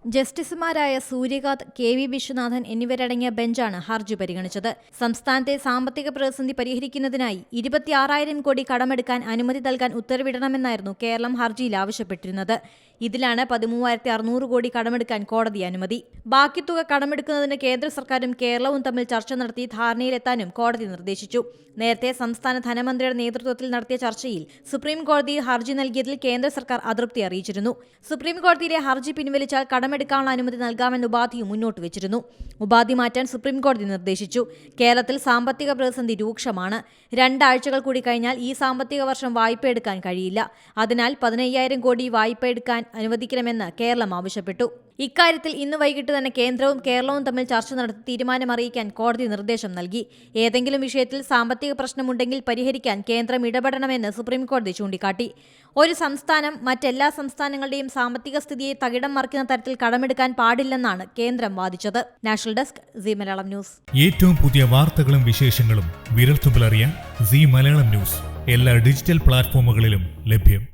ജസ്റ്റിസുമാരായ സൂര്യകാന്ത്, കെ.വി. വിശ്വനാഥൻ എന്നിവരടങ്ങിയ ബെഞ്ചാണ് ഹർജി പരിഗണിച്ചത്. സംസ്ഥാനത്തെ സാമ്പത്തിക പ്രതിസന്ധി പരിഹരിക്കുന്നതിനായി 26,000 കോടി കടമെടുക്കാൻ അനുമതി നൽകാൻ ഉത്തരവിടണമെന്നായിരുന്നു കേരളം ഹർജിയിൽ ആവശ്യപ്പെട്ടിരുന്നത്. ഇതിലാണ് 13,600 കോടി കടമെടുക്കാൻ കോടതി അനുമതി. ബാക്കി തുക കടമെടുക്കുന്നതിന് കേന്ദ്ര സർക്കാരും കേരളവും തമ്മിൽ ചർച്ച നടത്തി ധാരണയിലെത്താനും കോടതി നിർദ്ദേശിച്ചു. നേരത്തെ സംസ്ഥാന ധനമന്ത്രിയുടെ നേതൃത്വത്തിൽ നടത്തിയ ചർച്ചയിൽ സുപ്രീം കോടതിയിൽ ഹർജി നൽകിയതിൽ കേന്ദ്ര സർക്കാർ അതൃപ്തി അറിയിച്ചിരുന്നു. സുപ്രീം കോടതിയിലെ ഹർജി പിൻവലിച്ചാൽ കടമെടുക്കാനുള്ള അനുമതി നൽകാമെന്ന ഉപാധിയും മുന്നോട്ട് വെച്ചിരുന്നു. ഉപാധി മാറ്റാൻ സുപ്രീം കോടതി നിർദ്ദേശിച്ചു. കേരളത്തിൽ സാമ്പത്തിക പ്രതിസന്ധി രൂക്ഷമാണ്. 2 ആഴ്ചകൾ കൂടി കഴിഞ്ഞാൽ ഈ സാമ്പത്തിക വർഷം വായ്പ എടുക്കാൻ കഴിയില്ല. അതിനാൽ 15,000 കോടി വായ്പ എടുക്കാൻ അനുവദിക്കണമെന്ന് കേരളം ആവശ്യപ്പെട്ടു. ഇക്കാര്യത്തിൽ ഇന്ന് വൈകിട്ട് തന്നെ കേന്ദ്രവും കേരളവും തമ്മിൽ ചർച്ച നടത്തി തീരുമാനമറിയിക്കാൻ കോടതി നിർദ്ദേശം നൽകി. ഏതെങ്കിലും വിഷയത്തിൽ സാമ്പത്തിക പ്രശ്നമുണ്ടെങ്കിൽ പരിഹരിക്കാൻ കേന്ദ്രം ഇടപെടണമെന്ന് സുപ്രീം കോടതി ചൂണ്ടിക്കാട്ടി. ഒരു സംസ്ഥാനം മറ്റെല്ലാ സംസ്ഥാനങ്ങളുടെയും സാമ്പത്തിക സ്ഥിതിയെ തകിടം മറിക്കുന്ന തരത്തിൽ കടമെടുക്കാൻ പാടില്ലെന്നാണ് കേന്ദ്രം വാദിച്ചത്. National desk, Zee Malayalam News. ഏറ്റവും പുതിയ വാർത്തകളും വിശേഷങ്ങളും വിരൽത്തുമ്പിലറിയാൻ സി മലയാളം ന്യൂസ് എല്ലാ ഡിജിറ്റൽ പ്ലാറ്റ്ഫോമുകളിലും ലഭ്യം.